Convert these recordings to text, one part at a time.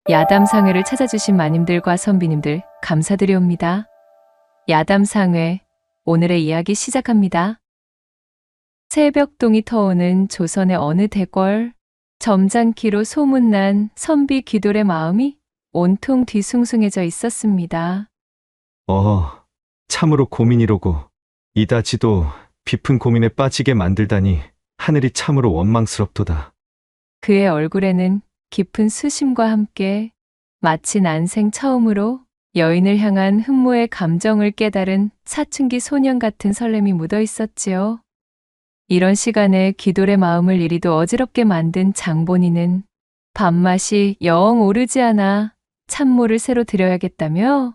야담상회를 찾아주신 마님들과 선비님들 감사드리옵니다. 야담상회, 오늘의 이야기 시작합니다. 새벽동이 터오는 조선의 어느 대궐, 점잖기로 소문난 선비 귀돌의 마음이 온통 뒤숭숭해져 있었습니다. 참으로 고민이로고 이다지도 깊은 고민에 빠지게 만들다니 하늘이 참으로 원망스럽도다. 그의 얼굴에는 깊은 수심과 함께 마치 난생 처음으로 여인을 향한 흠모의 감정을 깨달은 사춘기 소년 같은 설렘이 묻어 있었지요. 이런 시간에 귀돌의 마음을 이리도 어지럽게 만든 장본인은 밥맛이 영 오르지 않아 찬모를 새로 드려야겠다며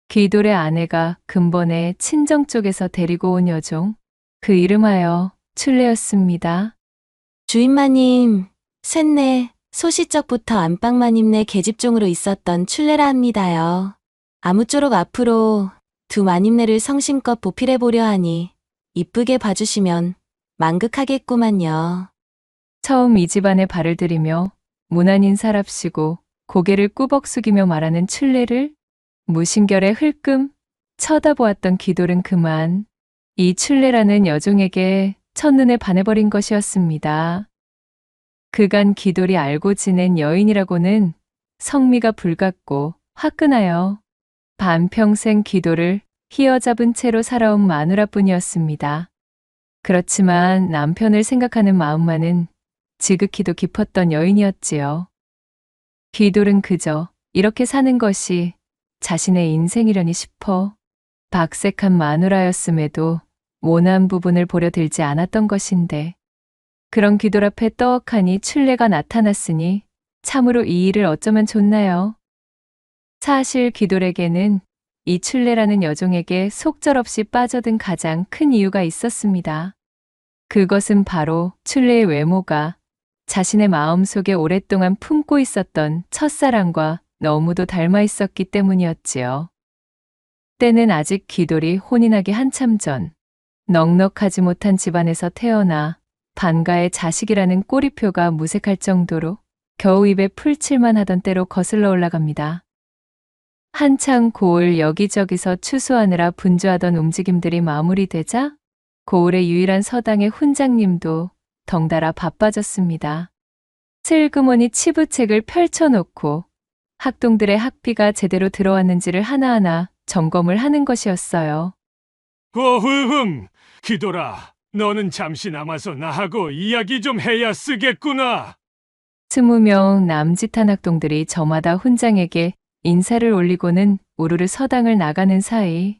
귀돌의 아내가 근본에 친정 쪽에서 데리고 온 여종, 그 이름하여 춘례였습니다. 주인마님, 쇳내 소시적부터 안방마님네 계집종으로 있었던 춘례라 합니다요. 아무쪼록 앞으로 두 마님네를 성심껏 보필해보려 하니 이쁘게 봐주시면 만극하겠구만요. 처음 이 집안에 발을 들이며 무난 인사랍시고 고개를 꾸벅 숙이며 말하는 춘례를 무심결에 흘끔 쳐다보았던 귀돌은 그만 이 춘례라는 여종에게 첫눈에 반해버린 것이었습니다. 그간 귀돌이 알고 지낸 여인이라고는 성미가 불같고 화끈하여 반평생 귀돌을 휘어잡은 채로 살아온 마누라뿐이었습니다. 그렇지만 남편을 생각하는 마음만은 지극히도 깊었던 여인이었지요. 귀돌은 그저 이렇게 사는 것이 자신의 인생이려니 싶어 박색한 마누라였음에도 모난 부분을 보려 들지 않았던 것인데, 그런 귀돌 앞에 떡하니 춘례가 나타났으니 참으로 이 일을 어쩌면 좋나요? 사실 귀돌에게는 이 춘례라는 여종에게 속절없이 빠져든 가장 큰 이유가 있었습니다. 그것은 바로 춘례의 외모가 자신의 마음속에 오랫동안 품고 있었던 첫사랑과 너무도 닮아 있었기 때문이었지요. 때는 아직 귀돌이 혼인하기 한참 전, 넉넉하지 못한 집안에서 태어나 반가의 자식이라는 꼬리표가 무색할 정도로 겨우 입에 풀칠만 하던 때로 거슬러 올라갑니다. 한창 고을 여기저기서 추수하느라 분주하던 움직임들이 마무리되자 고을의 유일한 서당의 훈장님도 덩달아 바빠졌습니다. 슬그머니 치부책을 펼쳐놓고 학동들의 학비가 제대로 들어왔는지를 하나하나 점검을 하는 것이었어요. 어흥, 귀돌아, 너는 잠시 남아서 나하고 이야기 좀 해야 쓰겠구나. 20명 남짓한 학동들이 저마다 훈장에게 인사를 올리고는 우르르 서당을 나가는 사이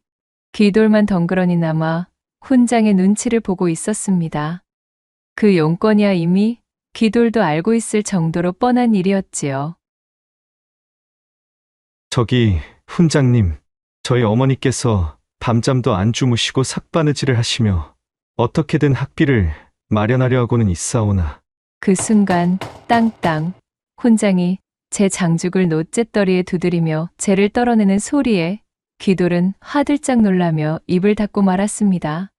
귀돌만 덩그러니 남아 훈장의 눈치를 보고 있었습니다. 그 용건이야 이미 귀돌도 알고 있을 정도로 뻔한 일이었지요. 저기 훈장님, 저희 어머니께서 밤잠도 안 주무시고 삭바느질을 하시며 어떻게든 학비를 마련하려 하고는 있사오나. 그 순간 땅땅 훈장이 제 장죽을 노쨉더리에 두드리며 재를 떨어내는 소리에 귀돌은 화들짝 놀라며 입을 닫고 말았습니다.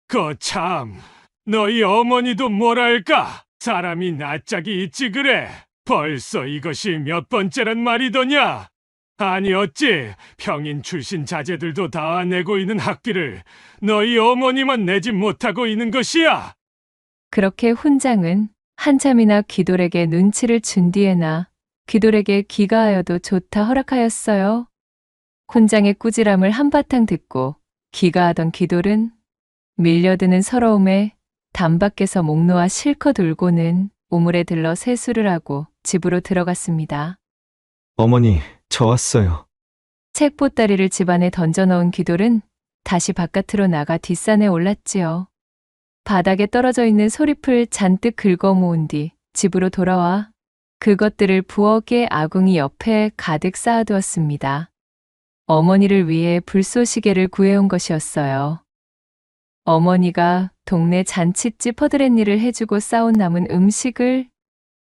거참, 너희 어머니도 뭐랄까? 사람이 낯짝이 있지 그래. 벌써 이것이 몇 번째란 말이더냐? 아니 어찌 평인 출신 자제들도 다 내고 있는 학비를 너희 어머니만 내지 못하고 있는 것이야? 그렇게 훈장은 한참이나 귀돌에게 눈치를 준 뒤에나 귀돌에게 귀가하여도 좋다 허락하였어요. 훈장의 꾸지람을 한바탕 듣고 귀가하던 귀돌은 밀려드는 서러움에 담밖에서 목 놓아 실컷 울고는 우물에 들러 세수를 하고 집으로 들어갔습니다. 어머니, 저 왔어요. 책 보따리를 집안에 던져넣은 귀돌은 다시 바깥으로 나가 뒷산에 올랐지요. 바닥에 떨어져 있는 소리풀 잔뜩 긁어 모은 뒤 집으로 돌아와 그것들을 부엌의 아궁이 옆에 가득 쌓아두었습니다. 어머니를 위해 불쏘시개를 구해온 것이었어요. 어머니가 동네 잔칫집 허드렛일을 해주고 싸온 남은 음식을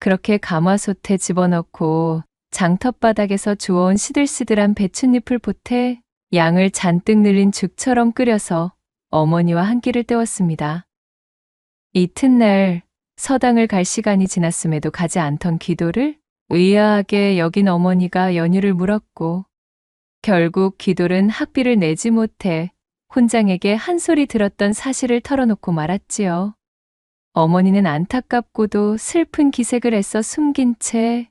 그렇게 가마솥에 집어넣고 장터바닥에서 주워온 시들시들한 배춧잎을 보태 양을 잔뜩 늘린 죽처럼 끓여서 어머니와 한 끼를 때웠습니다. 이튿날 서당을 갈 시간이 지났음에도 가지 않던 귀돌을 의아하게 여긴 어머니가 연유를 물었고 결국 기돌은 학비를 내지 못해 혼장에게 한 소리 들었던 사실을 털어놓고 말았지요. 어머니는 안타깝고도 슬픈 기색을 애써 숨긴 채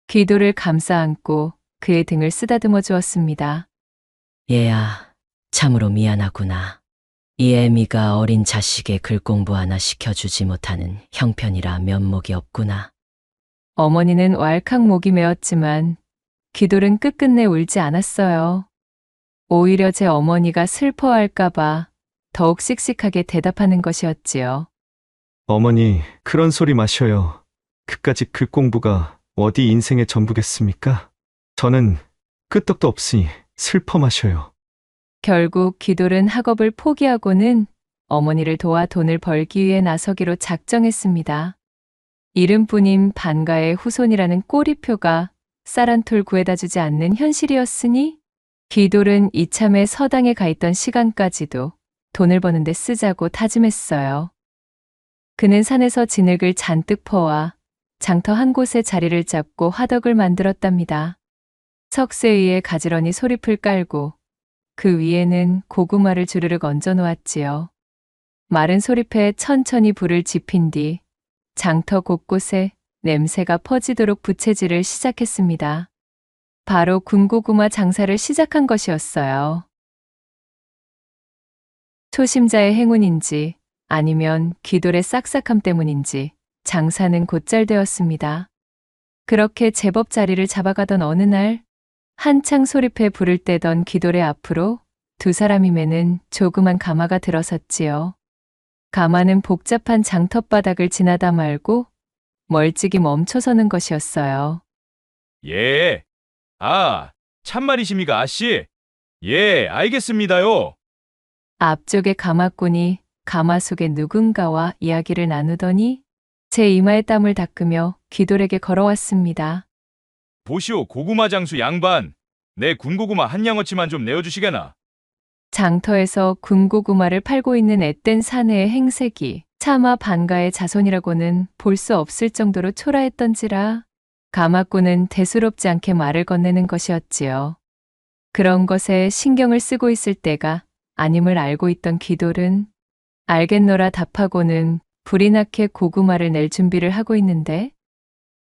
기돌을 감싸 안고 그의 등을 쓰다듬어 주었습니다. 얘야, 참으로 미안하구나. 이 애미가 어린 자식의 글 공부 하나 시켜주지 못하는 형편이라 면목이 없구나. 어머니는 왈칵 목이 메었지만 기돌은 끝끝내 울지 않았어요. 오히려 제 어머니가 슬퍼할까봐 더욱 씩씩하게 대답하는 것이었지요. 어머니, 그런 소리 마셔요. 그까짓 글 공부가 어디 인생의 전부겠습니까? 저는 끄떡도 없으니 슬퍼 마셔요. 결국 기돌은 학업을 포기하고는 어머니를 도와 돈을 벌기 위해 나서기로 작정했습니다. 이름뿐인 반가의 후손이라는 꼬리표가 쌀 한 톨 구해다 주지 않는 현실이었으니 기돌은 이참에 서당에 가 있던 시간까지도 돈을 버는 데 쓰자고 다짐했어요. 그는 산에서 진흙을 잔뜩 퍼와 장터 한 곳에 자리를 잡고 화덕을 만들었답니다. 석쇠 위에 가지런히 소리풀 깔고 그 위에는 고구마를 주르륵 얹어 놓았지요. 마른 소리패에 천천히 불을 지핀 뒤 장터 곳곳에 냄새가 퍼지도록 부채질을 시작했습니다. 바로 군고구마 장사를 시작한 것이었어요. 초심자의 행운인지 아니면 기돌의 싹싹함 때문인지 장사는 곧잘 되었습니다. 그렇게 제법 자리를 잡아가던 어느 날 한창 소리패 불을 떼던 기돌의 앞으로 두 사람이 매는 조그만 가마가 들어섰지요. 가마는 복잡한 장터바닥을 지나다 말고 멀찍이 멈춰서는 것이었어요. 예. 아, 참말이십니까, 아씨? 예, 알겠습니다요. 앞쪽의 가마꾼이 가마 속의 누군가와 이야기를 나누더니 제 이마에 땀을 닦으며 기돌에게 걸어왔습니다. 보시오, 고구마 장수 양반. 내 군고구마 한 양어치만 좀 내어주시게나. 장터에서 군고구마를 팔고 있는 앳된 사내의 행색이 차마 반가의 자손이라고는 볼 수 없을 정도로 초라했던지라 가마꾼은 대수롭지 않게 말을 건네는 것이었지요. 그런 것에 신경을 쓰고 있을 때가 아님을 알고 있던 기돌은 알겠노라 답하고는 불이 나게 고구마를 낼 준비를 하고 있는데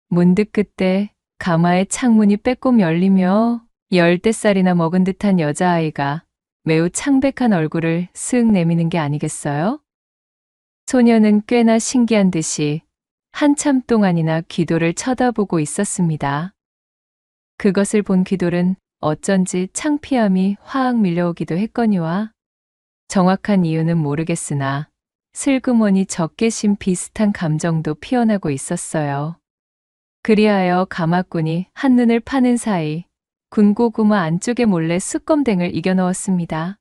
문득 그때 가마의 창문이 빼꼼 열리며 10대살이나 먹은 듯한 여자아이가 매우 창백한 얼굴을 쓱 내미는 게 아니겠어요? 소녀는 꽤나 신기한 듯이 한참 동안이나 기돌을 쳐다보고 있었습니다. 그것을 본 기돌은 어쩐지 창피함이 화학 밀려오기도 했거니와 정확한 이유는 모르겠으나 슬그머니 적개심 비슷한 감정도 피어나고 있었어요. 그리하여 가마꾼이 한눈을 파는 사이 군고구마 안쪽에 몰래 숯검댕을 이겨 넣었습니다.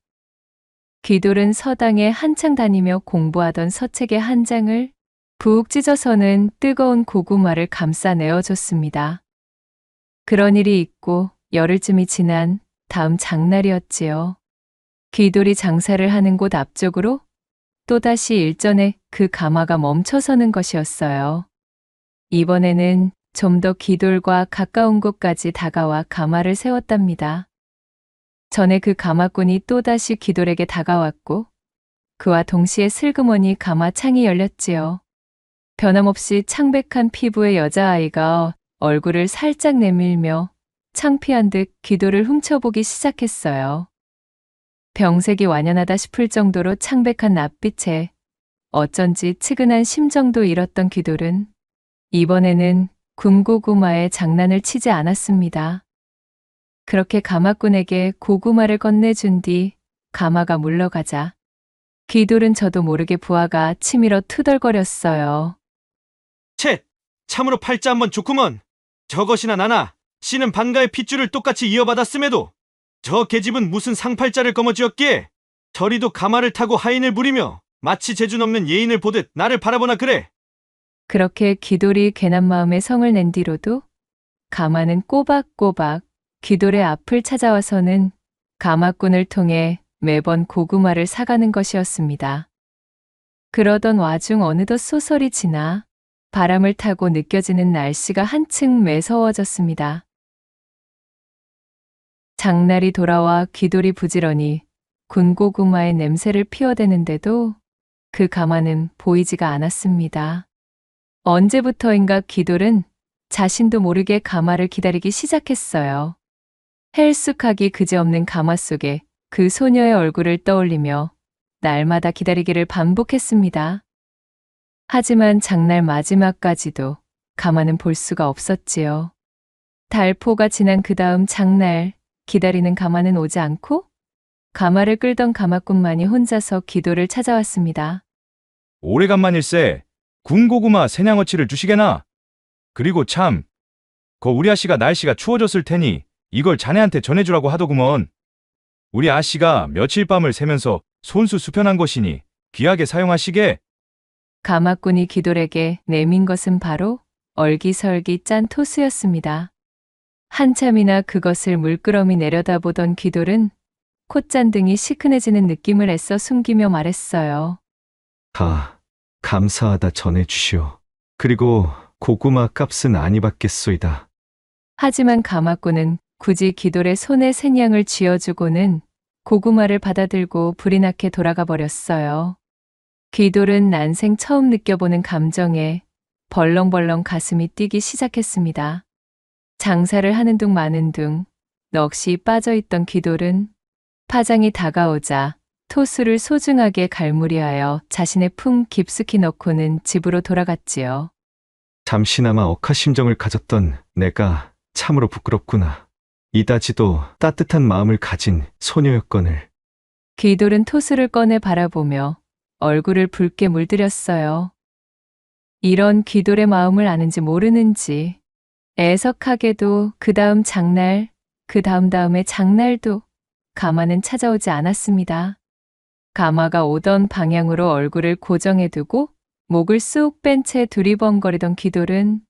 기돌은 서당에 한창 다니며 공부하던 서책의 한 장을 푹 찢어서는 뜨거운 고구마를 감싸 내어줬습니다. 그런 일이 있고 열흘쯤이 지난 다음 장날이었지요. 기돌이 장사를 하는 곳 앞쪽으로 또다시 일전에 그 가마가 멈춰서는 것이었어요. 이번에는 좀 더 기돌과 가까운 곳까지 다가와 가마를 세웠답니다. 전에 그 가마꾼이 또다시 기돌에게 다가왔고 그와 동시에 슬그머니 가마 창이 열렸지요. 변함없이 창백한 피부의 여자아이가 얼굴을 살짝 내밀며 창피한 듯 기돌을 훔쳐보기 시작했어요. 병색이 완연하다 싶을 정도로 창백한 낯빛에 어쩐지 측은한 심정도 잃었던 기돌은 이번에는 군고구마에 장난을 치지 않았습니다. 그렇게 가마꾼에게 고구마를 건네준 뒤 가마가 물러가자 기돌은 저도 모르게 부하가 치밀어 투덜거렸어요. 쳇! 참으로 팔자 한번 좋구먼. 저것이나 나나 씨는 반가의 핏줄을 똑같이 이어받았음에도 저 계집은 무슨 상팔자를 거머쥐었기에 저리도 가마를 타고 하인을 부리며 마치 재주 넘는 예인을 보듯 나를 바라보나 그래. 그렇게 기돌이 괜한 마음에 성을 낸 뒤로도 가마는 꼬박꼬박 기돌의 앞을 찾아와서는 가마꾼을 통해 매번 고구마를 사가는 것이었습니다. 그러던 와중 어느덧 소설이 지나 바람을 타고 느껴지는 날씨가 한층 매서워졌습니다. 장날이 돌아와 귀돌이 부지런히 군고구마의 냄새를 피워대는데도 그 가마는 보이지가 않았습니다. 언제부터인가 귀돌은 자신도 모르게 가마를 기다리기 시작했어요. 헬쑥하기 그지없는 가마 속에 그 소녀의 얼굴을 떠올리며 날마다 기다리기를 반복했습니다. 하지만 장날 마지막까지도 가마는 볼 수가 없었지요. 달포가 지난 그 다음 장날, 기다리는 가마는 오지 않고 가마를 끌던 가마꾼만이 혼자서 귀돌을 찾아왔습니다. 오래간만일세. 군고구마 새냥어치를 주시게나. 그리고 참, 우리 아씨가 날씨가 추워졌을 테니 이걸 자네한테 전해주라고 하더구먼. 우리 아씨가 며칠 밤을 새면서 손수 수편한 것이니 귀하게 사용하시게. 가마꾼이 귀돌에게 내민 것은 바로 얼기설기 짠 토스였습니다. 한참이나 그것을 물끄러미 내려다보던 귀돌은 콧잔등이 시큰해지는 느낌을 애써 숨기며 말했어요. 감사하다 전해주시오. 그리고 고구마 값은 아니 받겠소이다. 하지만 가마꾼은 굳이 귀돌의 손에 생양을 쥐어주고는 고구마를 받아들고 불이 나게 돌아가 버렸어요. 귀돌은 난생 처음 느껴보는 감정에 벌렁벌렁 가슴이 뛰기 시작했습니다. 장사를 하는 둥 마는 둥 넋이 빠져있던 귀돌은 파장이 다가오자 토수를 소중하게 갈무리하여 자신의 품 깊숙이 넣고는 집으로 돌아갔지요. 잠시나마 억하심정을 가졌던 내가 참으로 부끄럽구나. 이다지도 따뜻한 마음을 가진 소녀였거늘. 귀돌은 토수를 꺼내 바라보며 얼굴을 붉게 물들였어요. 이런 귀돌의 마음을 아는지 모르는지 애석하게도 그 다음 장날, 그 다음의 장날도 가마는 찾아오지 않았습니다. 가마가 오던 방향으로 얼굴을 고정해두고 목을 쑥 뺀 채 두리번거리던 귀돌은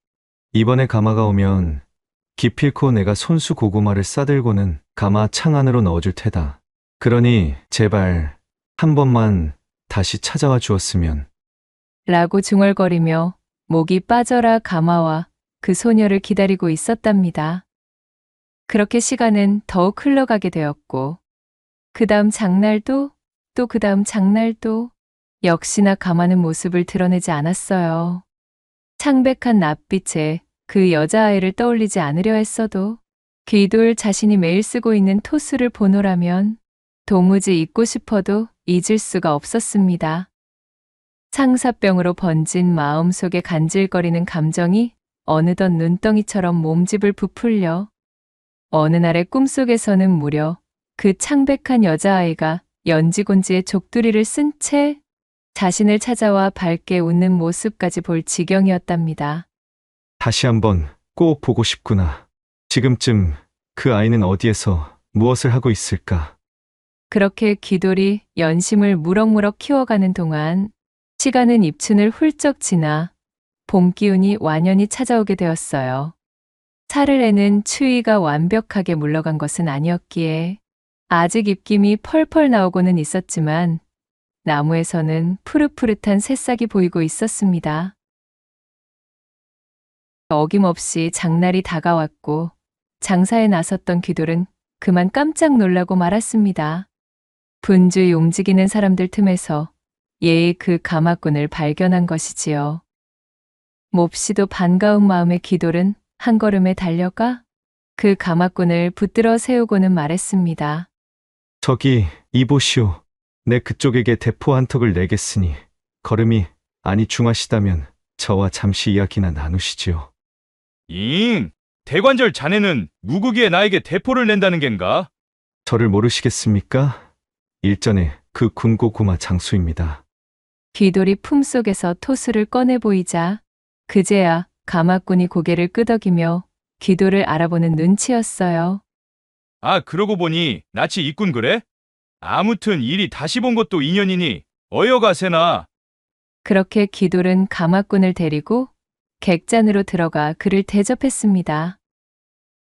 이번에 가마가 오면 기필코 내가 손수 고구마를 싸들고는 가마 창 안으로 넣어줄 테다. 그러니 제발 한 번만 다시 찾아와 주었으면. 라고 중얼거리며 목이 빠져라 가마와 그 소녀를 기다리고 있었답니다. 그렇게 시간은 더욱 흘러가게 되었고 그 다음 장날도 또 그 다음 장날도 역시나 가마는 모습을 드러내지 않았어요. 창백한 낯빛에 그 여자아이를 떠올리지 않으려 했어도 귀돌 자신이 매일 쓰고 있는 토수를 보노라면 도무지 잊고 싶어도 잊을 수가 없었습니다. 상사병으로 번진 마음속에 간질거리는 감정이 어느덧 눈덩이처럼 몸집을 부풀려 어느 날의 꿈속에서는 무려 그 창백한 여자아이가 연지곤지의 족두리를 쓴 채 자신을 찾아와 밝게 웃는 모습까지 볼 지경이었답니다. 다시 한번 꼭 보고 싶구나. 지금쯤 그 아이는 어디에서 무엇을 하고 있을까? 그렇게 귀돌이 연심을 무럭무럭 키워가는 동안 시간은 입춘을 훌쩍 지나 봄 기운이 완연히 찾아오게 되었어요. 사흘에는 추위가 완벽하게 물러간 것은 아니었기에 아직 입김이 펄펄 나오고는 있었지만 나무에서는 푸릇푸릇한 새싹이 보이고 있었습니다. 어김없이 장날이 다가왔고 장사에 나섰던 귀돌은 그만 깜짝 놀라고 말았습니다. 분주히 움직이는 사람들 틈에서 예의 그 가마꾼을 발견한 것이지요. 몹시도 반가운 마음의 귀돌은 한 걸음에 달려가 그 가마꾼을 붙들어 세우고는 말했습니다. 저기 이보시오. 내 그쪽에게 대포 한 턱을 내겠으니 걸음이 아니 중하시다면 저와 잠시 이야기나 나누시지요. 대관절 자네는 무구기에 나에게 대포를 낸다는 겐가? 저를 모르시겠습니까? 일전에 그 군고구마 장수입니다. 귀돌이 품속에서 토수를 꺼내 보이자 그제야 가마꾼이 고개를 끄덕이며 귀돌을 알아보는 눈치였어요. 그러고 보니 낯이 있군 그래? 아무튼 일이 다시 본 것도 인연이니 어여가세나. 그렇게 귀돌은 가마꾼을 데리고 객잔으로 들어가 그를 대접했습니다.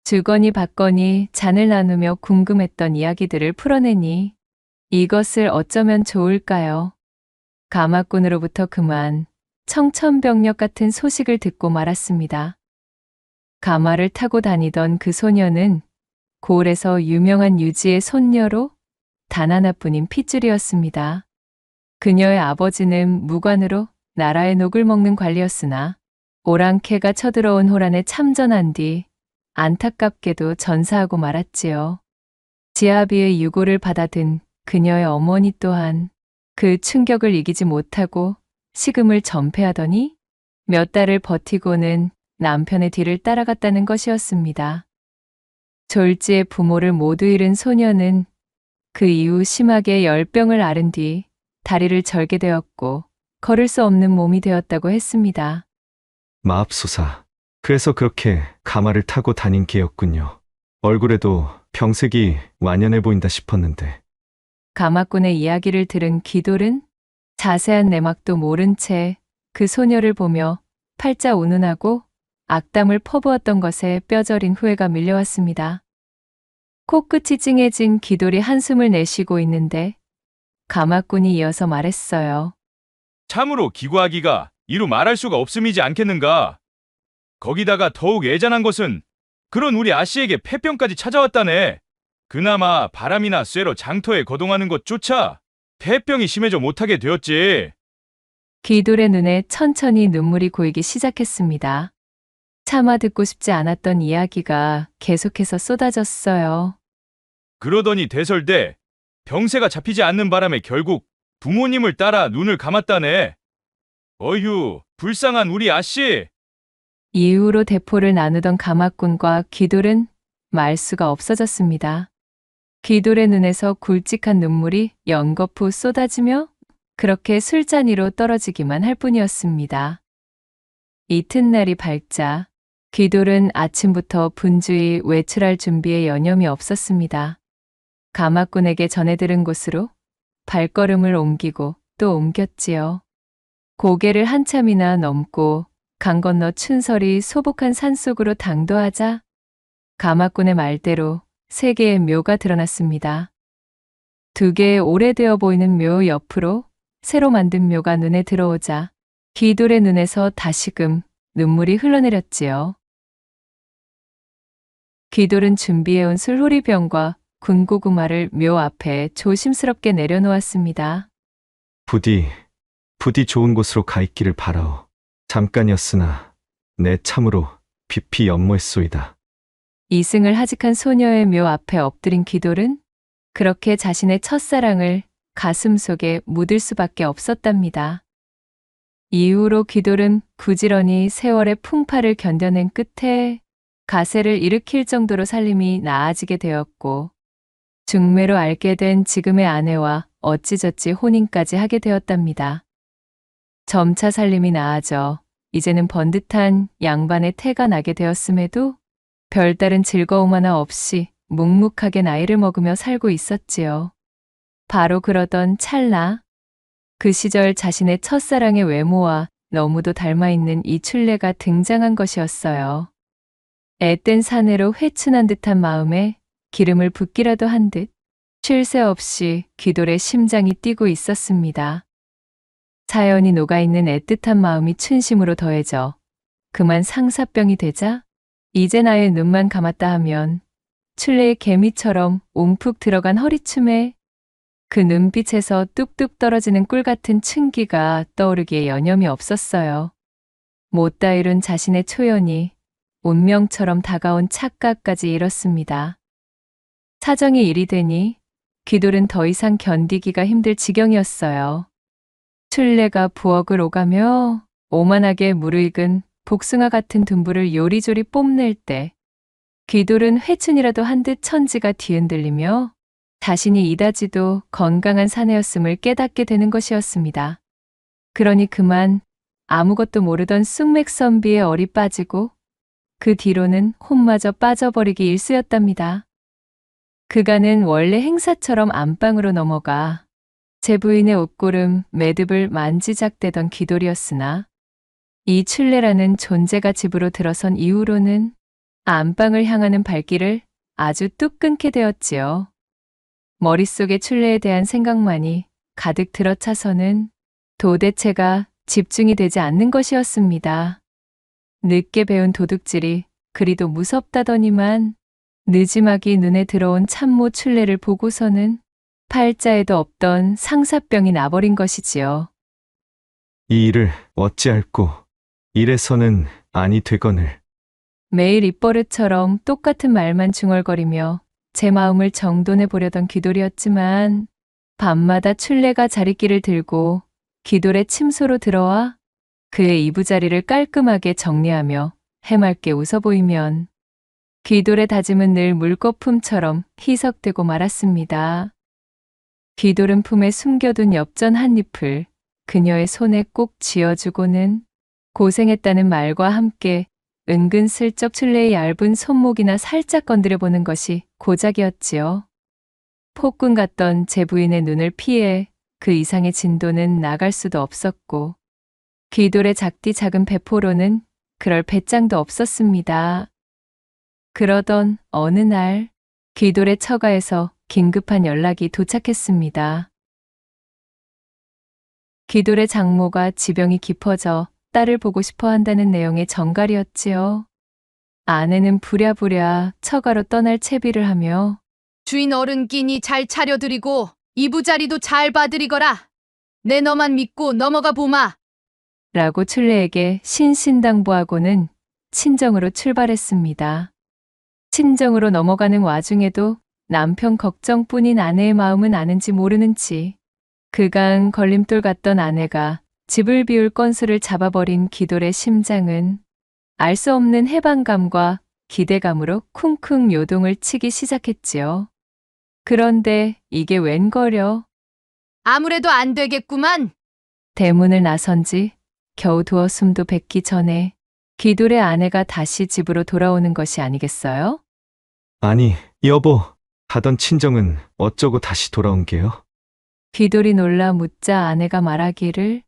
주거니 받거니 잔을 나누며 궁금했던 이야기들을 풀어내니 이것을 어쩌면 좋을까요? 가마꾼으로부터 그만 청천벽력 같은 소식을 듣고 말았습니다. 가마를 타고 다니던 그 소녀는 고을에서 유명한 유지의 손녀로 단 하나뿐인 핏줄이었습니다. 그녀의 아버지는 무관으로 나라의 녹을 먹는 관리였으나 오랑캐가 쳐들어온 호란에 참전한 뒤 안타깝게도 전사하고 말았지요. 지아비의 유고를 받아든 그녀의 어머니 또한 그 충격을 이기지 못하고 식음을 전폐하더니 몇 달을 버티고는 남편의 뒤를 따라갔다는 것이었습니다. 졸지에 부모를 모두 잃은 소녀는 그 이후 심하게 열병을 앓은 뒤 다리를 절게 되었고 걸을 수 없는 몸이 되었다고 했습니다. 마압소사. 그래서 그렇게 가마를 타고 다닌 게였군요. 얼굴에도 병색이 완연해 보인다 싶었는데. 가마꾼의 이야기를 들은 귀돌은 자세한 내막도 모른 채 그 소녀를 보며 팔자 운운하고 악담을 퍼부었던 것에 뼈저린 후회가 밀려왔습니다. 코끝이 찡해진 귀돌이 한숨을 내쉬고 있는데 가마꾼이 이어서 말했어요. 참으로 기구하기가 이루 말할 수가 없음이지 않겠는가? 거기다가 더욱 애잔한 것은 그런 우리 아씨에게 폐병까지 찾아왔다네. 그나마 바람이나 쇠로 장터에 거동하는 것조차 폐병이 심해져 못하게 되었지. 귀돌의 눈에 천천히 눈물이 고이기 시작했습니다. 차마 듣고 싶지 않았던 이야기가 계속해서 쏟아졌어요. 그러더니 대설대 병세가 잡히지 않는 바람에 결국 부모님을 따라 눈을 감았다네. 어휴, 불쌍한 우리 아씨. 이후로 대포를 나누던 가마꾼과 귀돌은 말수가 없어졌습니다. 귀돌의 눈에서 굵직한 눈물이 연거푸 쏟아지며 그렇게 술잔이로 떨어지기만 할 뿐이었습니다. 이튿날이 밝자 귀돌은 아침부터 분주히 외출할 준비에 여념이 없었습니다. 가마꾼에게 전해 들은 곳으로 발걸음을 옮기고 또 옮겼지요. 고개를 한참이나 넘고 강 건너 춘설이 소복한 산속으로 당도하자 가마꾼의 말대로 3개의 묘가 드러났습니다. 2개의 오래되어 보이는 묘 옆으로 새로 만든 묘가 눈에 들어오자 귀돌의 눈에서 다시금 눈물이 흘러내렸지요. 귀돌은 준비해온 술호리병과 군고구마를 묘 앞에 조심스럽게 내려놓았습니다. 부디 좋은 곳으로 가 있기를 바라오. 잠깐이었으나 내 참으로 깊이 연모했소이다. 이승을 하직한 소녀의 묘 앞에 엎드린 귀돌은 그렇게 자신의 첫사랑을 가슴 속에 묻을 수밖에 없었답니다. 이후로 귀돌은 부지런히 세월의 풍파를 견뎌낸 끝에 가세를 일으킬 정도로 살림이 나아지게 되었고 중매로 알게 된 지금의 아내와 어찌저찌 혼인까지 하게 되었답니다. 점차 살림이 나아져 이제는 번듯한 양반의 태가 나게 되었음에도 별다른 즐거움 하나 없이 묵묵하게 나이를 먹으며 살고 있었지요. 바로 그러던 찰나 그 시절 자신의 첫사랑의 외모와 너무도 닮아있는 이춘례가 등장한 것이었어요. 앳된 사내로 회춘한 듯한 마음에 기름을 붓기라도 한 듯 쉴 새 없이 귀돌의 심장이 뛰고 있었습니다. 사연이 녹아있는 애틋한 마음이 춘심으로 더해져 그만 상사병이 되자 이제 나의 눈만 감았다 하면 춘례의 개미처럼 웅푹 들어간 허리춤에 그 눈빛에서 뚝뚝 떨어지는 꿀 같은 춘기가 떠오르기에 여념이 없었어요. 못다 이룬 자신의 초연이 운명처럼 다가온 착각까지 이뤘습니다. 사정이 이리 되니 귀돌은 더 이상 견디기가 힘들 지경이었어요. 춘례가 부엌을 오가며 오만하게 무르익은 복숭아 같은 둔부를 요리조리 뽐낼 때 귀돌은 회춘이라도 한 듯 천지가 뒤흔들리며 자신이 이다지도 건강한 사내였음을 깨닫게 되는 것이었습니다. 그러니 그만 아무것도 모르던 쑥맥선비의 얼이 빠지고 그 뒤로는 혼마저 빠져버리기 일쑤였답니다. 그간은 원래 행사처럼 안방으로 넘어가 제 부인의 옷고름 매듭을 만지작대던 귀돌이었으나 이 춘례라는 존재가 집으로 들어선 이후로는 안방을 향하는 발길을 아주 뚝 끊게 되었지요. 머릿속에 춘례에 대한 생각만이 가득 들어차서는 도대체가 집중이 되지 않는 것이었습니다. 늦게 배운 도둑질이 그리도 무섭다더니만 느지막이 눈에 들어온 참모 출래를 보고서는 팔자에도 없던 상사병이 나버린 것이지요. 이 일을 어찌할꼬 이래서는 아니 되거늘. 매일 입버릇처럼 똑같은 말만 중얼거리며 제 마음을 정돈해 보려던 귀돌이었지만 밤마다 출래가 자리끼를 들고 귀돌의 침소로 들어와 그의 이부자리를 깔끔하게 정리하며 해맑게 웃어 보이면 귀돌의 다짐은 늘 물거품처럼 희석되고 말았습니다. 귀돌은 품에 숨겨둔 엽전 한 잎을 그녀의 손에 꼭 쥐어주고는 고생했다는 말과 함께 은근슬쩍 출래의 얇은 손목이나 살짝 건드려 보는 것이 고작이었지요. 폭군 같던 제 부인의 눈을 피해 그 이상의 진도는 나갈 수도 없었고 귀돌의 작디 작은 배포로는 그럴 배짱도 없었습니다. 그러던 어느 날 귀돌의 처가에서 긴급한 연락이 도착했습니다. 귀돌의 장모가 지병이 깊어져 딸을 보고 싶어 한다는 내용의 전갈이었지요. 아내는 부랴부랴 처가로 떠날 채비를 하며 주인 어른끼니 잘 차려드리고 이부자리도 잘 봐드리거라. 내 너만 믿고 넘어가 보마. 라고 출래에게 신신당부하고는 친정으로 출발했습니다. 친정으로 넘어가는 와중에도 남편 걱정뿐인 아내의 마음은 아는지 모르는지 그간 걸림돌 같던 아내가 집을 비울 건수를 잡아버린 귀돌의 심장은 알 수 없는 해방감과 기대감으로 쿵쿵 요동을 치기 시작했지요. 그런데 이게 웬걸요? 아무래도 안 되겠구만. 대문을 나선 지 겨우 두어 숨도 뱉기 전에 귀돌의 아내가 다시 집으로 돌아오는 것이 아니겠어요? 아니, 여보. 가던 친정은 어쩌고 다시 돌아온 게요? 귀돌이 놀라 묻자 아내가 말하기를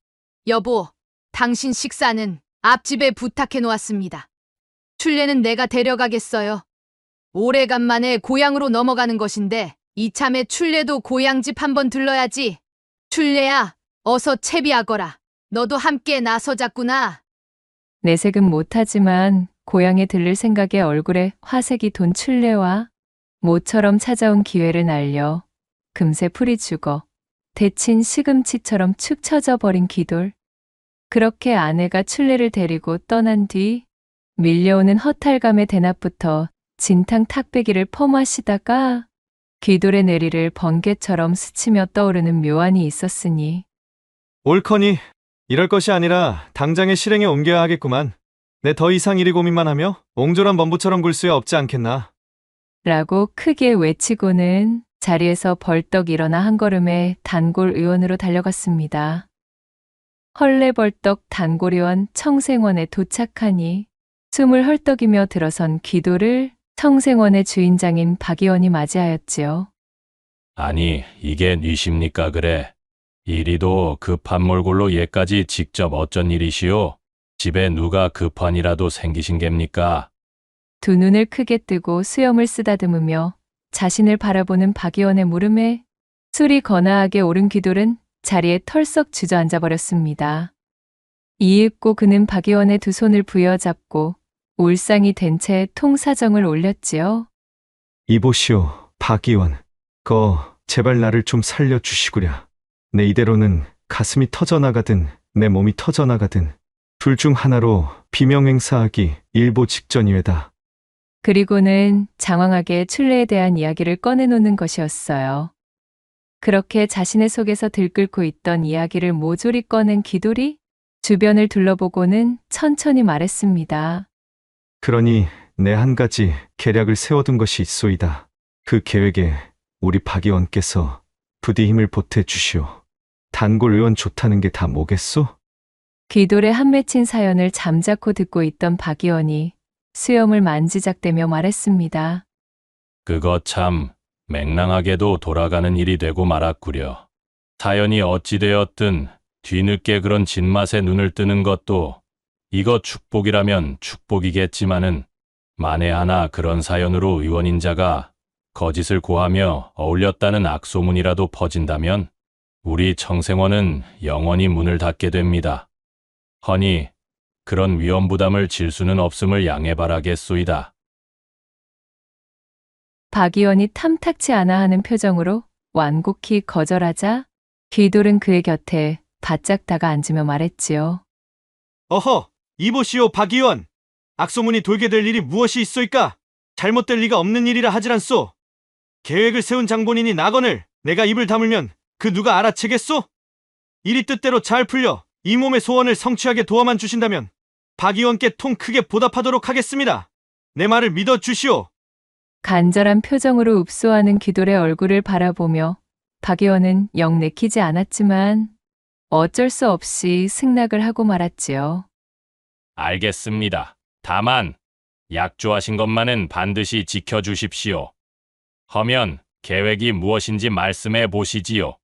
여보, 당신 식사는 앞집에 부탁해 놓았습니다. 출래는 내가 데려가겠어요. 오래간만에 고향으로 넘어가는 것인데 이참에 출래도 고향집 한번 들러야지. 출래야, 어서 채비하거라. 너도 함께 나서자꾸나. 내색은 못하지만 고향에 들를 생각에 얼굴에 화색이 돈 출래와 모처럼 찾아온 기회를 날려 금세 풀이 죽어 데친 시금치처럼 축 처져 버린 귀돌. 그렇게 아내가 출래를 데리고 떠난 뒤 밀려오는 허탈감의 대낮부터 진탕 탁배기를 퍼마시다가 귀돌의 내리를 번개처럼 스치며 떠오르는 묘안이 있었으니 옳거니 이럴 것이 아니라 당장의 실행에 옮겨야 하겠구만. 내 더 이상 이리 고민만 하며 옹졸한 범부처럼 굴 수야 없지 않겠나. 라고 크게 외치고는 자리에서 벌떡 일어나 한 걸음에 단골 의원으로 달려갔습니다. 헐레벌떡 단골 의원 청생원에 도착하니 숨을 헐떡이며 들어선 귀돌을 청생원의 주인장인 박 의원이 맞이하였지요. 아니, 이게 뉘십니까 그래? 이리도 급한 몰골로 얘까지 직접 어쩐 일이시오? 집에 누가 급한 이라도 생기신 geb니까? 두 눈을 크게 뜨고 수염을 쓰다듬으며 자신을 바라보는 박 의원의 물음에 술이 거나하게 오른 귀돌은 자리에 털썩 주저앉아 버렸습니다. 이윽고 그는 박 의원의 두 손을 부여잡고 울상이 된 채 통사정을 올렸지요. 이보시오, 박 의원. 제발 나를 좀 살려주시구랴. 내 이대로는 가슴이 터져나가든 내 몸이 터져나가든 둘 중 하나로 비명행사하기 일보 직전이외다. 그리고는 장황하게 출래에 대한 이야기를 꺼내놓는 것이었어요. 그렇게 자신의 속에서 들끓고 있던 이야기를 모조리 꺼낸 귀돌이 주변을 둘러보고는 천천히 말했습니다. 그러니 내 한 가지 계략을 세워둔 것이 있소이다. 그 계획에 우리 박 의원께서 부디 힘을 보태주시오. 단골 의원 좋다는 게 다 뭐겠소? 귀돌의 한 맺힌 사연을 잠자코 듣고 있던 박 의원이 수염을 만지작대며 말했습니다. 그거 참 맹랑하게도 돌아가는 일이 되고 말았구려. 사연이 어찌되었든 뒤늦게 그런 진맛에 눈을 뜨는 것도 이거 축복이라면 축복이겠지만은 만에 하나 그런 사연으로 의원인 자가 거짓을 고하며 어울렸다는 악소문이라도 퍼진다면 우리 청생원은 영원히 문을 닫게 됩니다. 허니 그런 위험 부담을 질 수는 없음을 양해 바라겠소이다. 박 의원이 탐탁치 않아 하는 표정으로 완곡히 거절하자 귀돌은 그의 곁에 바짝 다가 앉으며 말했지요. 어허, 이보시오 박 의원. 악소문이 돌게 될 일이 무엇이 있소이까? 잘못될 리가 없는 일이라 하질 않소. 계획을 세운 장본인이 나거늘 내가 입을 다물면 그 누가 알아채겠소? 일이 뜻대로 잘 풀려 이 몸의 소원을 성취하게 도와만 주신다면 박 의원께 통 크게 보답하도록 하겠습니다. 내 말을 믿어 주시오. 간절한 표정으로 읍소하는 귀돌의 얼굴을 바라보며 박 의원은 영 내키지 않았지만 어쩔 수 없이 승낙을 하고 말았지요. 알겠습니다. 다만 약조하신 것만은 반드시 지켜주십시오. 허면 계획이 무엇인지 말씀해 보시지요.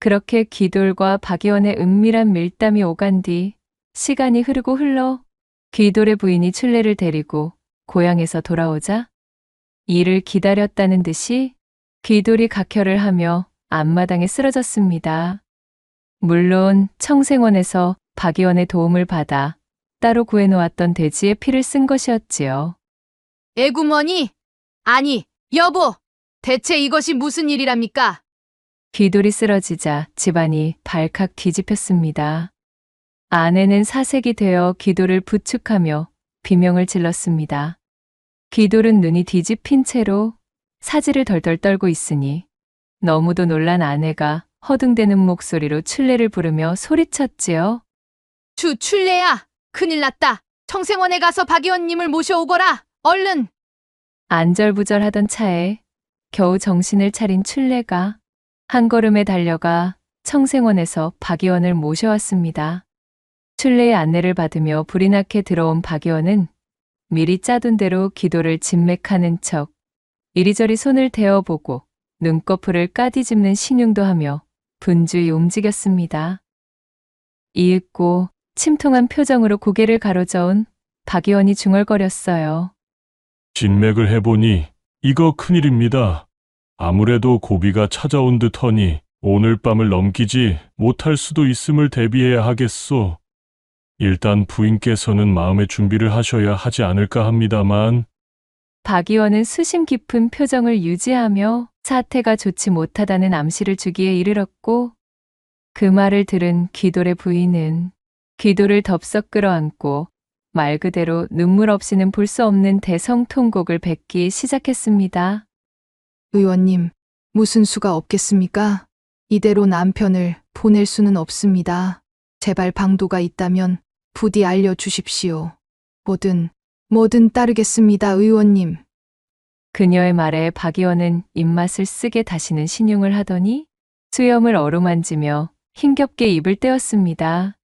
그렇게 귀돌과 박 의원의 은밀한 밀담이 오간 뒤 시간이 흐르고 흘러 귀돌의 부인이 춘례를 데리고 고향에서 돌아오자 이를 기다렸다는 듯이 귀돌이 각혈을 하며 앞마당에 쓰러졌습니다. 물론 청생원에서 박 의원의 도움을 받아 따로 구해놓았던 돼지의 피를 쓴 것이었지요. 애구머니, 아니, 여보, 대체 이것이 무슨 일이랍니까? 귀돌이 쓰러지자 집안이 발칵 뒤집혔습니다. 아내는 사색이 되어 귀돌을 부축하며 비명을 질렀습니다. 귀돌은 눈이 뒤집힌 채로 사지를 덜덜 떨고 있으니 너무도 놀란 아내가 허둥대는 목소리로 춘례를 부르며 소리쳤지요. 춘례야, 큰일 났다. 청생원에 가서 박 의원님을 모셔오거라. 얼른. 안절부절하던 차에 겨우 정신을 차린 춘례가 한 걸음에 달려가 청생원에서 박 의원을 모셔왔습니다. 춘례의 안내를 받으며 불이 나게 들어온 박 의원은 미리 짜둔 대로 기도를 진맥하는 척 이리저리 손을 대어보고 눈꺼풀을 까디집는 신용도 하며 분주히 움직였습니다. 이윽고 침통한 표정으로 고개를 가로저은 박 의원이 중얼거렸어요. 진맥을 해보니 이거 큰일입니다. 아무래도 고비가 찾아온 듯하니 오늘 밤을 넘기지 못할 수도 있음을 대비해야 하겠소. 일단 부인께서는 마음의 준비를 하셔야 하지 않을까 합니다만. 박 의원은 수심 깊은 표정을 유지하며 사태가 좋지 못하다는 암시를 주기에 이르렀고 그 말을 들은 귀돌의 부인은 귀돌을 덥석 끌어안고 말 그대로 눈물 없이는 볼 수 없는 대성통곡을 뱉기 시작했습니다. 의원님, 무슨 수가 없겠습니까? 이대로 남편을 보낼 수는 없습니다. 제발 방도가 있다면 부디 알려주십시오. 뭐든 따르겠습니다, 의원님. 그녀의 말에 박 의원은 입맛을 쓰게 다시는 신용을 하더니 수염을 어루만지며 힘겹게 입을 떼었습니다.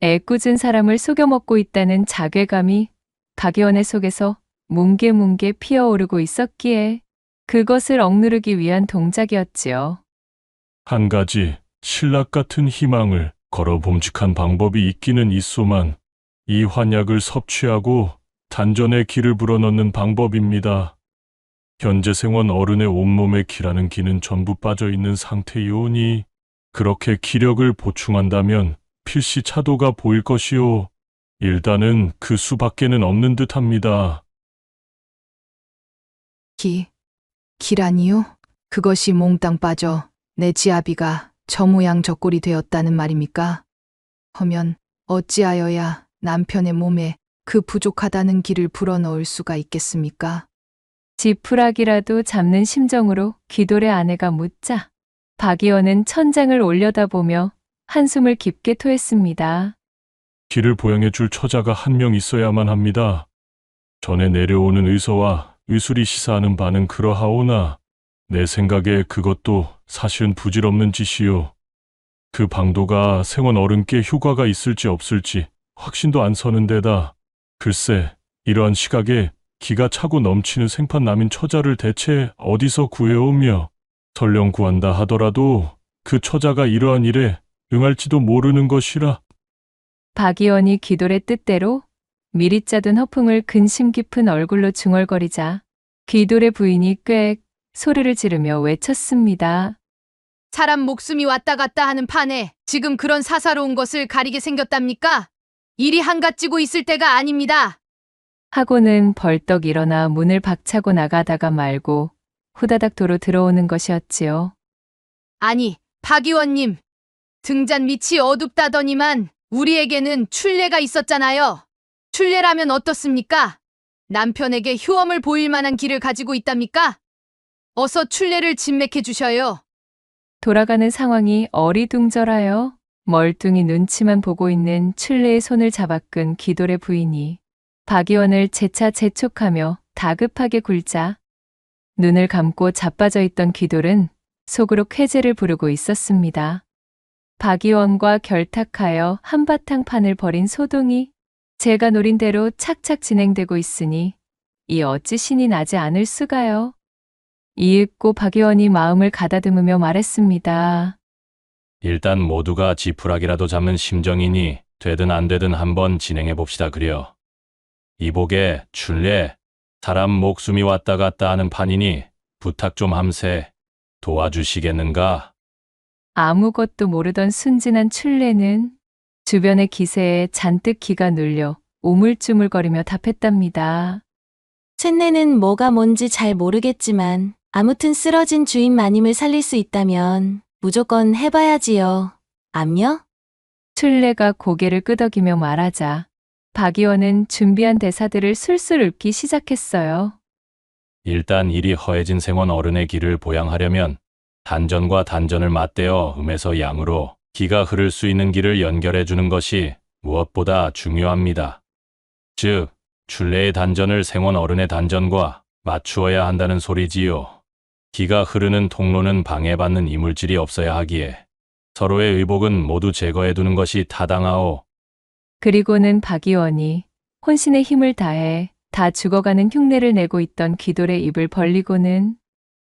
애꿎은 사람을 속여먹고 있다는 자괴감이 박 의원의 속에서 뭉게뭉게 피어오르고 있었기에 그것을 억누르기 위한 동작이었지요. 한 가지 신락 같은 희망을 걸어 봄직한 방법이 있기는 있소만 이 환약을 섭취하고 단전에 기를 불어넣는 방법입니다. 현재 생원 어른의 온몸에 기라는 기는 전부 빠져있는 상태이오니 그렇게 기력을 보충한다면 필시 차도가 보일 것이오. 일단은 그 수밖에는 없는 듯합니다. 기라니요? 그것이 몽땅 빠져 내 지아비가 저 모양 저 꼴이 되었다는 말입니까? 허면 어찌하여야 남편의 몸에 그 부족하다는 기를 불어넣을 수가 있겠습니까? 지푸라기라도 잡는 심정으로 귀돌의 아내가 묻자 박 의원은 천장을 올려다보며 한숨을 깊게 토했습니다. 기를 보양해 줄 처자가 한 명 있어야만 합니다. 전에 내려오는 의서와 의술이 시사하는 바는 그러하오나 내 생각에 그것도 사실은 부질없는 짓이요. 그 방도가 생원 어른께 효과가 있을지 없을지 확신도 안 서는 데다 글쎄 이러한 시각에 기가 차고 넘치는 생판남인 처자를 대체 어디서 구해오며 설령 구한다 하더라도 그 처자가 이러한 일에 응할지도 모르는 것이라. 박 의원이 귀돌의 뜻대로 미리 짜둔 허풍을 근심 깊은 얼굴로 중얼거리자 귀돌의 부인이 꽥 소리를 지르며 외쳤습니다. 사람 목숨이 왔다 갔다 하는 판에 지금 그런 사사로운 것을 가리게 생겼답니까? 일이 한가지고 있을 때가 아닙니다. 하고는 벌떡 일어나 문을 박차고 나가다가 말고 후다닥 도로 들어오는 것이었지요. 아니, 박 의원님. 등잔 밑이 어둡다더니만 우리에게는 출례가 있었잖아요. 출례라면 어떻습니까? 남편에게 효험을 보일 만한 길을 가지고 있답니까? 어서 출례를 진맥해 주셔요. 돌아가는 상황이 어리둥절하여 멀뚱히 눈치만 보고 있는 출례의 손을 잡아 끈 기돌의 부인이 박 의원을 재차 재촉하며 다급하게 굴자 눈을 감고 자빠져 있던 기돌은 속으로 쾌재를 부르고 있었습니다. 박 의원과 결탁하여 한바탕 판을 벌인 소동이 제가 노린 대로 착착 진행되고 있으니 이 어찌 신이 나지 않을 수가요. 이윽고 박 의원이 마음을 가다듬으며 말했습니다. 일단 모두가 지푸라기라도 잡는 심정이니 되든 안 되든 한번 진행해 봅시다 그려. 이복에 출례, 사람 목숨이 왔다 갔다 하는 판이니 부탁 좀 함세. 도와주시겠는가? 아무것도 모르던 순진한 출례는 주변의 기세에 잔뜩 기가 눌려 우물쭈물거리며 답했답니다. 쇳내는 뭐가 뭔지 잘 모르겠지만 아무튼 쓰러진 주인 마님을 살릴 수 있다면 무조건 해봐야지요. 암요? 출례가 고개를 끄덕이며 말하자 박 의원은 준비한 대사들을 술술 읊기 시작했어요. 일단 일이 허해진 생원 어른의 길을 보양하려면 단전과 단전을 맞대어 음에서 양으로 기가 흐를 수 있는 길을 연결해 주는 것이 무엇보다 중요합니다. 즉, 출례의 단전을 생원 어른의 단전과 맞추어야 한다는 소리지요. 기가 흐르는 통로는 방해받는 이물질이 없어야 하기에 서로의 의복은 모두 제거해 두는 것이 타당하오. 그리고는 박 의원이 혼신의 힘을 다해 다 죽어가는 흉내를 내고 있던 기돌의 입을 벌리고는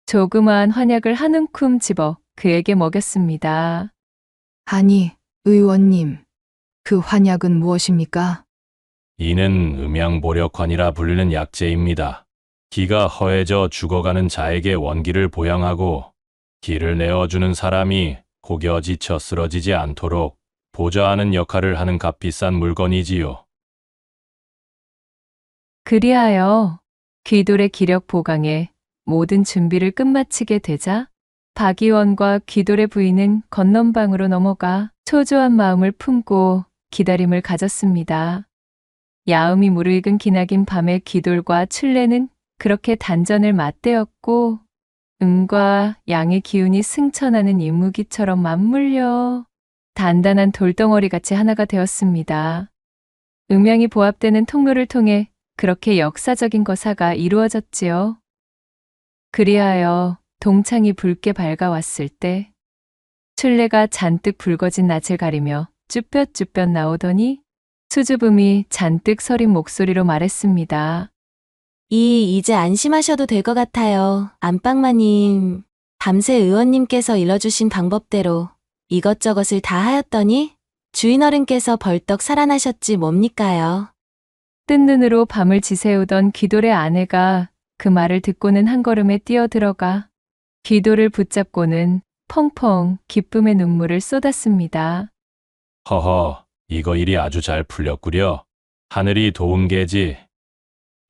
조그마한 환약을 한 움큼 집어 그에게 먹였습니다. 아니, 의원님. 그 환약은 무엇입니까? 이는 음양보력환이라 불리는 약재입니다. 기가 허해져 죽어가는 자에게 원기를 보양하고 기를 내어주는 사람이 혹여 지쳐 쓰러지지 않도록 보좌하는 역할을 하는 값비싼 물건이지요. 그리하여 귀돌의 기력 보강에 모든 준비를 끝마치게 되자 박 의원과 귀돌의 부인은 건넌방으로 넘어가 초조한 마음을 품고 기다림을 가졌습니다. 야음이 무르익은 기나긴 밤에 귀돌과 출례는 그렇게 단전을 맞대었고 음과 양의 기운이 승천하는 이무기처럼 맞물려 단단한 돌덩어리같이 하나가 되었습니다. 음양이 보합되는 통로를 통해 그렇게 역사적인 거사가 이루어졌지요. 그리하여 동창이 붉게 밝아왔을 때 출례가 잔뜩 붉어진 낯을 가리며 쭈뼛쭈뼛 나오더니 수줍음이 잔뜩 서린 목소리로 말했습니다. 이제 안심하셔도 될 것 같아요. 안방마님, 밤새 의원님께서 일러주신 방법대로 이것저것을 다 하였더니 주인 어른께서 벌떡 살아나셨지 뭡니까요. 뜬 눈으로 밤을 지새우던 귀돌의 아내가 그 말을 듣고는 한 걸음에 뛰어들어가 귀돌을 붙잡고는 펑펑 기쁨의 눈물을 쏟았습니다. 허허, 이거 일이 아주 잘 풀렸구려. 하늘이 도운 게지.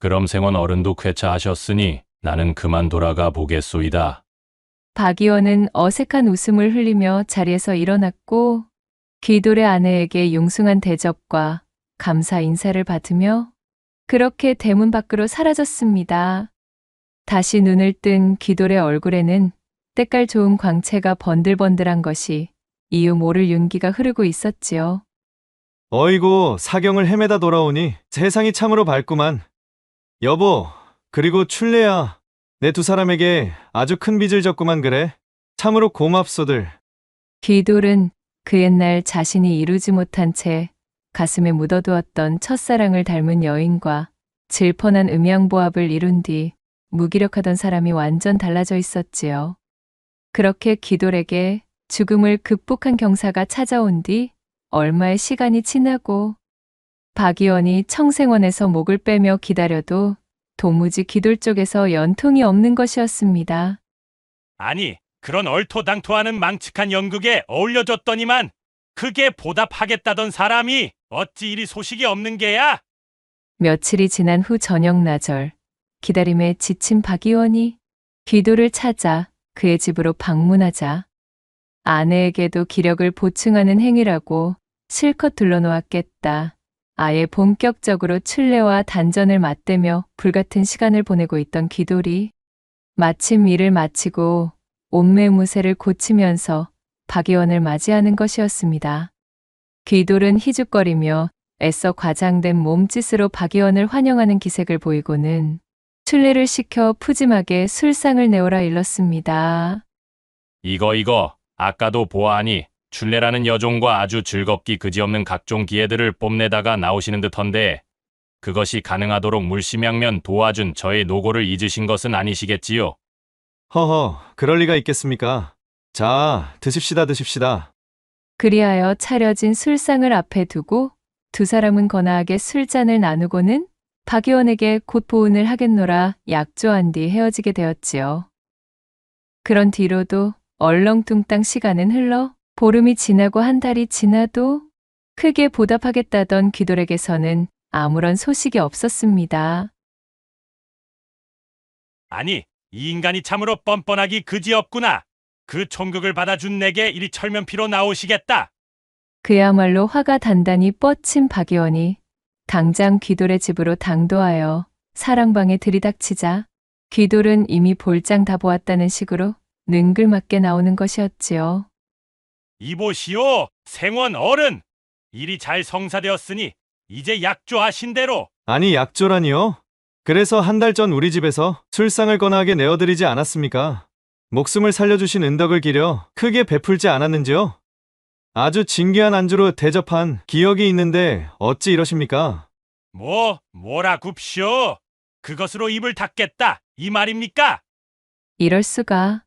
그럼 생원 어른도 쾌차하셨으니 나는 그만 돌아가 보겠소이다. 박 의원은 어색한 웃음을 흘리며 자리에서 일어났고 귀돌의 아내에게 융숭한 대접과 감사 인사를 받으며 그렇게 대문 밖으로 사라졌습니다. 다시 눈을 뜬 귀돌의 얼굴에는 때깔 좋은 광채가 번들번들한 것이 이유 모를 윤기가 흐르고 있었지요. 어이구, 사경을 헤매다 돌아오니 세상이 참으로 밝구만. 여보, 그리고 출례야. 내 두 사람에게 아주 큰 빚을 졌구만 그래. 참으로 고맙소들. 귀돌은 그 옛날 자신이 이루지 못한 채 가슴에 묻어두었던 첫사랑을 닮은 여인과 질펀한 음양보합을 이룬 뒤 무기력하던 사람이 완전 달라져 있었지요. 그렇게 귀돌에게 죽음을 극복한 경사가 찾아온 뒤 얼마의 시간이 지나고 박 의원이 청생원에서 목을 빼며 기다려도 도무지 귀돌 쪽에서 연통이 없는 것이었습니다. 아니, 그런 얼토당토하는 망측한 연극에 어울려줬더니만 크게 보답하겠다던 사람이 어찌 이리 소식이 없는 게야? 며칠이 지난 후 저녁 나절, 기다림에 지친 박 의원이 귀도를 찾아 그의 집으로 방문하자 아내에게도 기력을 보충하는 행위라고 실컷 둘러놓았겠다. 아예 본격적으로 출례와 단전을 맞대며 불같은 시간을 보내고 있던 귀돌이 마침 일을 마치고 옷매무새를 고치면서 박 의원을 맞이하는 것이었습니다. 귀돌은 희죽거리며 애써 과장된 몸짓으로 박 의원을 환영하는 기색을 보이고는 출례를 시켜 푸짐하게 술상을 내오라 일렀습니다. 이거 아까도 보아하니 출례라는 여종과 아주 즐겁기 그지없는 각종 기회들을 뽐내다가 나오시는 듯한데 그것이 가능하도록 물심양면 도와준 저의 노고를 잊으신 것은 아니시겠지요? 허허, 그럴 리가 있겠습니까? 자, 드십시다. 그리하여 차려진 술상을 앞에 두고 두 사람은 거나하게 술잔을 나누고는 박 의원에게 곧 보은을 하겠노라 약조한 뒤 헤어지게 되었지요. 그런 뒤로도 얼렁뚱땅 시간은 흘러 보름이 지나고 한 달이 지나도 크게 보답하겠다던 귀돌에게서는 아무런 소식이 없었습니다. 아니, 이 인간이 참으로 뻔뻔하기 그지없구나. 그 총극을 받아준 내게 이리 철면피로 나오시겠다. 그야말로 화가 단단히 뻗친 박 의원이 당장 귀돌의 집으로 당도하여 사랑방에 들이닥치자 귀돌은 이미 볼장 다 보았다는 식으로 능글맞게 나오는 것이었지요. 이보시오, 생원 어른. 일이 잘 성사되었으니 이제 약조하신 대로. 아니, 약조라니요? 그래서 한 달 전 우리 집에서 술상을 거나하게 내어드리지 않았습니까? 목숨을 살려주신 은덕을 기려 크게 베풀지 않았는지요? 아주 진귀한 안주로 대접한 기억이 있는데 어찌 이러십니까? 뭐라 굽시오. 그것으로 입을 닫겠다, 이 말입니까? 이럴 수가.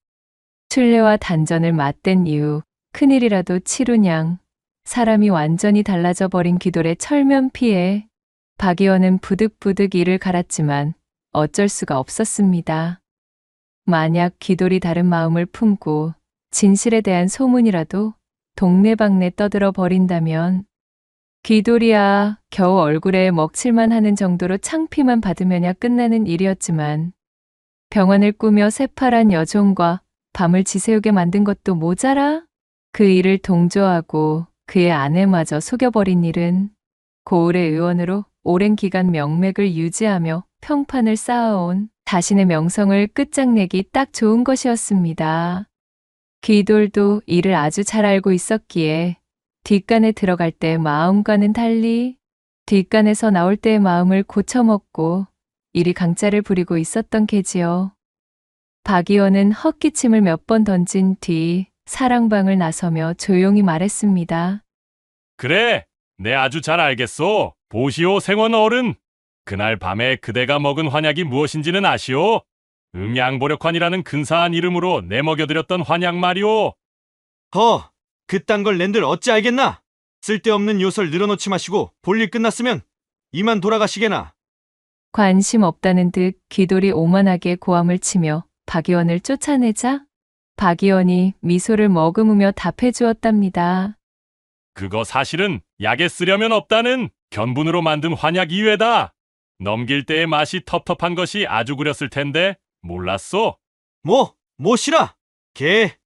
출례와 단전을 맞댄 이후 큰일이라도 치루냥 사람이 완전히 달라져 버린 귀돌의 철면피에 박 의원은 부득부득 이를 갈았지만 어쩔 수가 없었습니다. 만약 귀돌이 다른 마음을 품고 진실에 대한 소문이라도 동네방네 떠들어 버린다면 귀돌이야 겨우 얼굴에 먹칠만 하는 정도로 창피만 받으면야 끝나는 일이었지만 병환을 꾸며 새파란 여종과 밤을 지새우게 만든 것도 모자라 그 일을 동조하고 그의 아내마저 속여버린 일은 고을의 의원으로 오랜 기간 명맥을 유지하며 평판을 쌓아온 자신의 명성을 끝장내기 딱 좋은 것이었습니다. 귀돌도 이를 아주 잘 알고 있었기에 뒷간에 들어갈 때 마음과는 달리 뒷간에서 나올 때의 마음을 고쳐먹고 이리 강짜를 부리고 있었던 게지요. 박 의원은 헛기침을 몇 번 던진 뒤 사랑방을 나서며 조용히 말했습니다. 그래, 내 아주 잘 알겠소. 보시오, 생원 어른. 그날 밤에 그대가 먹은 환약이 무엇인지는 아시오? 음양보력환이라는 근사한 이름으로 내먹여드렸던 환약 말이오. 그딴 걸 낸들 어찌 알겠나? 쓸데없는 요설 늘어놓지 마시고 볼일 끝났으면 이만 돌아가시게나. 관심 없다는 듯 귀돌이 오만하게 고함을 치며 박 의원을 쫓아내자 박 의원이 미소를 머금으며 답해 주었답니다. 그거 사실은 약에 쓰려면 없다는 견분으로 만든 환약 이외다. 넘길 때의 맛이 텁텁한 것이 아주 구렸을 텐데 몰랐소? 뭐시라?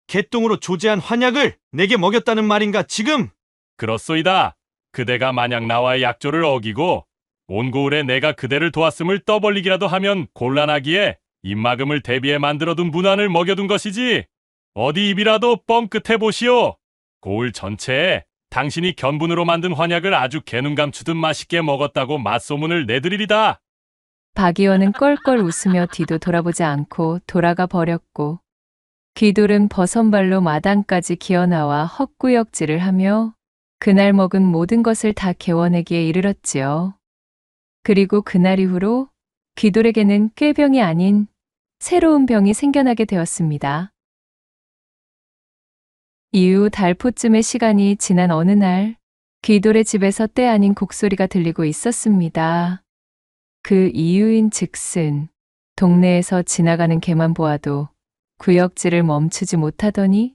개똥으로 조제한 환약을 내게 먹였다는 말인가 지금? 그렇소이다. 그대가 만약 나와의 약조를 어기고 온 고을에 내가 그대를 도왔음을 떠벌리기라도 하면 곤란하기에 입막음을 대비해 만들어둔 문안을 먹여둔 것이지. 어디 입이라도 뻥끗해 보시오. 고을 전체에 당신이 견분으로 만든 환약을 아주 개눈 감추듯 맛있게 먹었다고 맛소문을 내드리리다. 박 의원은 껄껄 웃으며 뒤도 돌아보지 않고 돌아가 버렸고 귀돌은 버선발로 마당까지 기어나와 헛구역질을 하며 그날 먹은 모든 것을 다 개워내기에 이르렀지요. 그리고 그날 이후로 귀돌에게는 꾀병이 아닌 새로운 병이 생겨나게 되었습니다. 이후 달포쯤의 시간이 지난 어느 날 귀돌의 집에서 때 아닌 곡소리가 들리고 있었습니다. 그 이유인 즉슨 동네에서 지나가는 개만 보아도 구역질을 멈추지 못하더니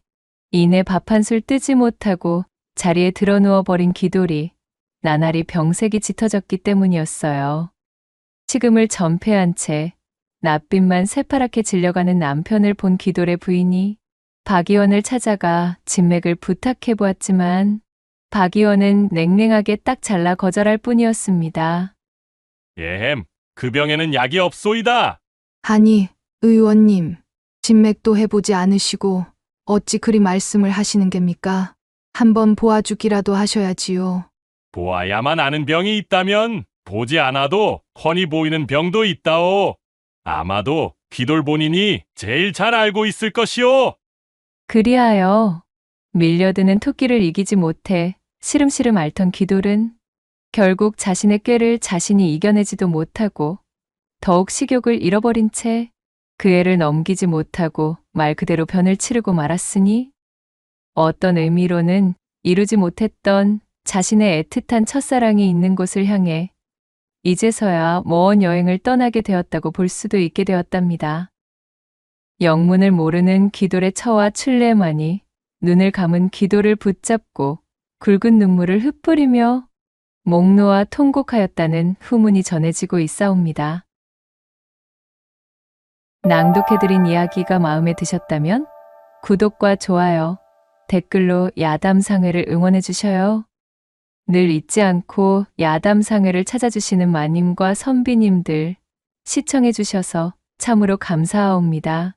이내 밥 한 술 뜨지 못하고 자리에 드러누워 버린 기돌이 나날이 병색이 짙어졌기 때문이었어요. 식음을 전폐한 채 낯빛만 새파랗게 질려가는 남편을 본 기돌의 부인이 박 의원을 찾아가 진맥을 부탁해 보았지만 박 의원은 냉랭하게 딱 잘라 거절할 뿐이었습니다. 예햄, 그 병에는 약이 없소이다. 아니, 의원님, 진맥도 해보지 않으시고 어찌 그리 말씀을 하시는 geb니까? 한번 보아주기라도 하셔야지요. 보아야만 아는 병이 있다면 보지 않아도 훤히 보이는 병도 있다오. 아마도 귀돌 본인이 제일 잘 알고 있을 것이오. 그리하여 밀려드는 토끼를 이기지 못해 시름시름 앓던 기돌은 결국 자신의 꾀를 자신이 이겨내지도 못하고 더욱 식욕을 잃어버린 채 그 애를 넘기지 못하고 말 그대로 변을 치르고 말았으니 어떤 의미로는 이루지 못했던 자신의 애틋한 첫사랑이 있는 곳을 향해 이제서야 먼 여행을 떠나게 되었다고 볼 수도 있게 되었답니다. 영문을 모르는 기돌의 처와 출래만이 눈을 감은 기돌을 붙잡고 굵은 눈물을 흩뿌리며 목 놓아 통곡하였다는 후문이 전해지고 있사옵니다. 낭독해드린 이야기가 마음에 드셨다면 구독과 좋아요, 댓글로 야담상회를 응원해 주셔요. 늘 잊지 않고 야담상회를 찾아주시는 마님과 선비님들 시청해 주셔서 참으로 감사하옵니다.